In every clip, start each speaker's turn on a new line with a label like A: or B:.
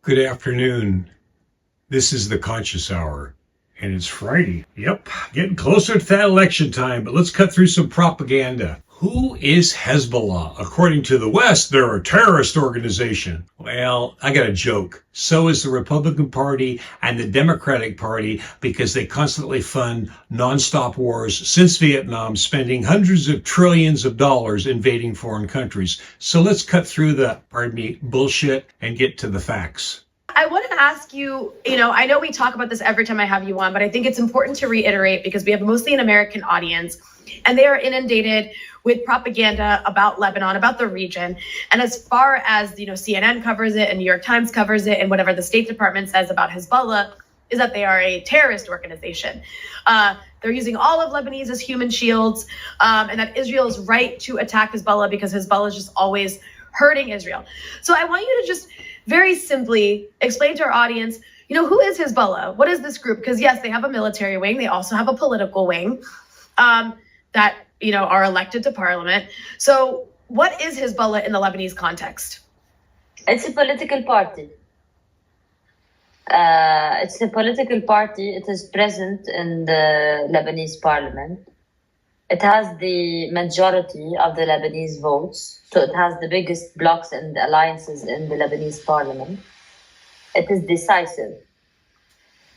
A: Good afternoon. This is the Conscious Hour, and it's Friday. Yep, getting closer to that election time, but let's cut through some propaganda. Who is Hezbollah? According to the West, they're a terrorist organization. Well, I got a joke. So is the Republican Party and the Democratic Party because they constantly fund nonstop wars since Vietnam, spending hundreds of trillions of dollars invading foreign countries. So let's cut through the, bullshit and get to the facts.
B: I want to ask you, I know we talk about this every time I have you on, but I think it's important to reiterate because we have mostly an American audience and they are inundated with propaganda about Lebanon, about the region. And as far as, CNN covers it and New York Times covers it and whatever the State Department says about Hezbollah is that they are a terrorist organization. They're using all of Lebanese as human shields and that Israel is right to attack Hezbollah because Hezbollah is just always hurting Israel. So I want you to just very simply explain to our audience, who is Hezbollah? What is this group? Because yes, they have a military wing. They also have a political wing that, are elected to parliament. So what is Hezbollah in the Lebanese context?
C: It's a political party. It is present in the Lebanese parliament. It has the majority of the Lebanese votes. So it has the biggest blocs and alliances in the Lebanese parliament. It is decisive.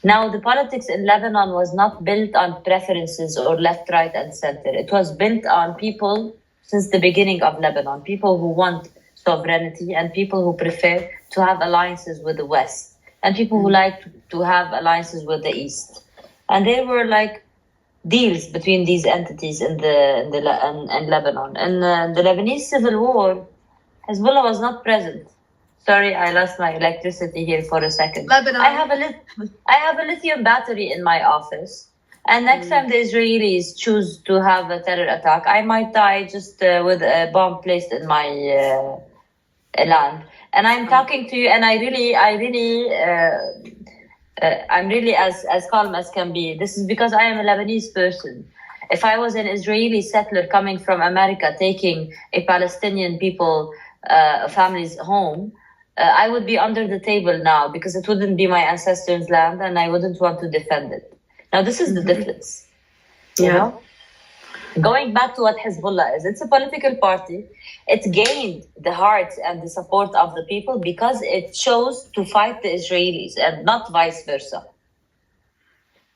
C: Now, the politics in Lebanon was not built on preferences or left, right, and center. It was built on people since the beginning of Lebanon, people who want sovereignty and people who prefer to have alliances with the West and people who like to have alliances with the East. And there were deals between these entities in Lebanon. In the Lebanese civil war, Hezbollah was not present. Sorry, I lost my electricity here for a second.
B: Lebanon.
C: I have a lithium battery in my office. And next time the Israelis choose to have a terror attack, I might die just with a bomb placed in my land. And I'm talking to you, and I'm really as calm as can be. This is because I am a Lebanese person. If I was an Israeli settler coming from America, taking a Palestinian family's home, I would be under the table now because it wouldn't be my ancestors' land and I wouldn't want to defend it. Now, this is the difference. You know? Going back to what Hezbollah is, it's a political party. It gained the hearts and the support of the people because it chose to fight the Israelis and not vice versa.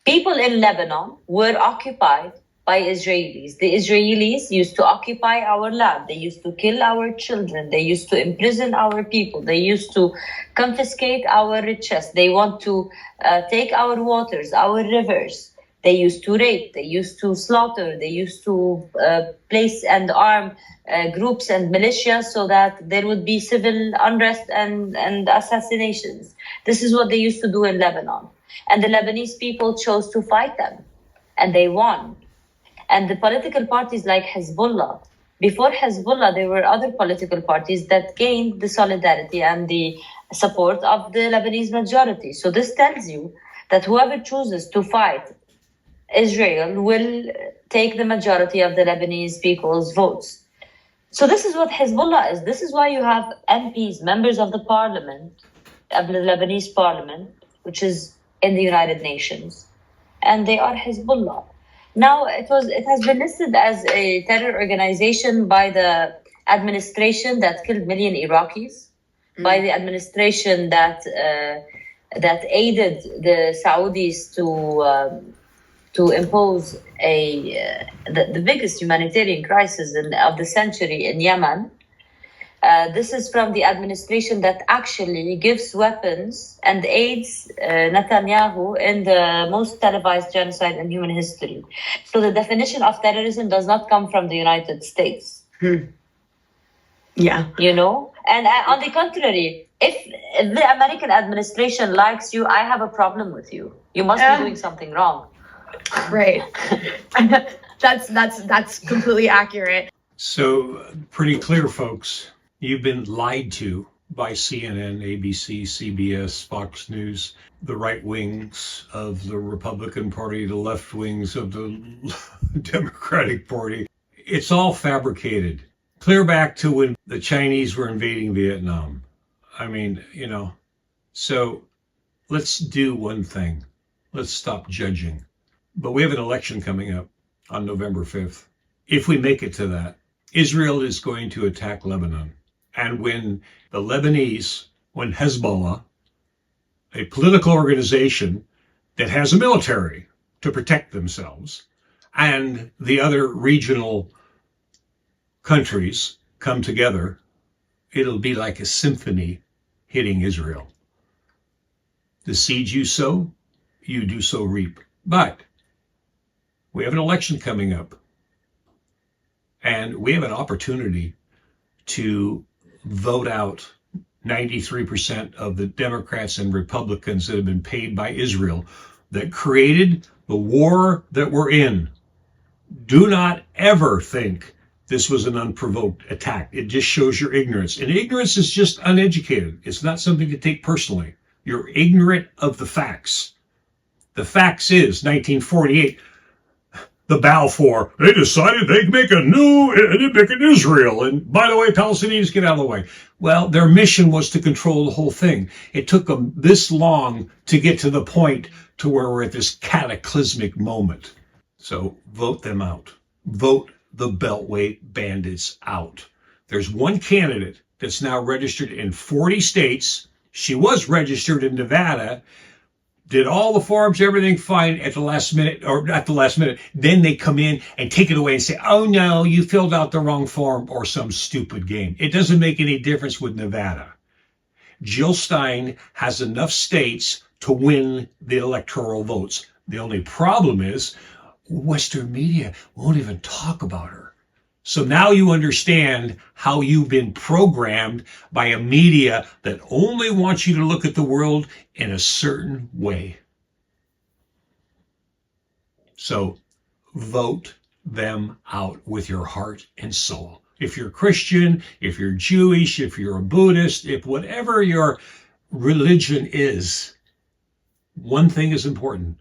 C: People in Lebanon were occupied by Israelis. The Israelis used to occupy our land. They used to kill our children. They used to imprison our people. They used to confiscate our riches. They want to take our waters, our rivers. They used to rape, they used to slaughter, they used to place and arm groups and militias so that there would be civil unrest and assassinations. This is what they used to do in Lebanon. And the Lebanese people chose to fight them, and they won. And the political parties like Hezbollah, before Hezbollah, there were other political parties that gained the solidarity and the support of the Lebanese majority. So this tells you that whoever chooses to fight Israel will take the majority of the Lebanese people's votes. So this is what Hezbollah is. This is why you have MPs, members of the parliament, of the Lebanese parliament, which is in the United Nations, and they are Hezbollah. Now, it has been listed as a terror organization by the administration that killed million Iraqis, by the administration that aided the Saudis to impose the biggest humanitarian crisis of the century in Yemen. This is from the administration that actually gives weapons and aids Netanyahu in the most televised genocide in human history. So the definition of terrorism does not come from the United States.
B: Yeah.
C: And on the contrary, if the American administration likes you, I have a problem with you. You must be doing something wrong.
B: Right. That's completely accurate.
A: So pretty clear, folks. You've been lied to by CNN, ABC, CBS, Fox News, the right wings of the Republican Party, the left wings of the Democratic Party. It's all fabricated. Clear back to when the Chinese were invading Vietnam. I mean, So let's do one thing. Let's stop judging. But we have an election coming up on November 5th. If we make it to that, Israel is going to attack Lebanon. And when the Lebanese, when Hezbollah, a political organization that has a military to protect themselves, and the other regional countries come together, it'll be like a symphony hitting Israel. The seed you sow, you do so reap. But we have an election coming up, and we have an opportunity to vote out 93% of the Democrats and Republicans that have been paid by Israel that created the war that we're in. Do not ever think this was an unprovoked attack. It just shows your ignorance. And ignorance is just uneducated. It's not something to take personally. You're ignorant of the facts. The facts is 1948, the Balfour, they decided they'd make an Israel. And by the way, Palestinians, get out of the way. Well, their mission was to control the whole thing. It took them this long to get to the point to where we're at this cataclysmic moment. So vote them out. Vote the Beltway bandits out. There's one candidate that's now registered in 40 states. She was registered in Nevada, did all the forms, everything fine at the last minute, or at the last minute. Then they come in and take it away and say, oh no, you filled out the wrong form, or some stupid game. It doesn't make any difference with Nevada. Jill Stein has enough states to win the electoral votes. The only problem is Western media won't even talk about her. So now you understand how you've been programmed by a media that only wants you to look at the world in a certain way. So vote them out with your heart and soul. If you're Christian, if you're Jewish, if you're a Buddhist, if whatever your religion is, one thing is important.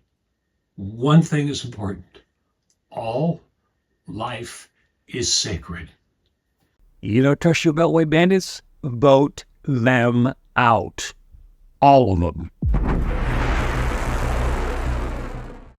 A: One thing is important. All life is sacred.
D: You don't trust your Beltway bandits? Vote them out. All of them.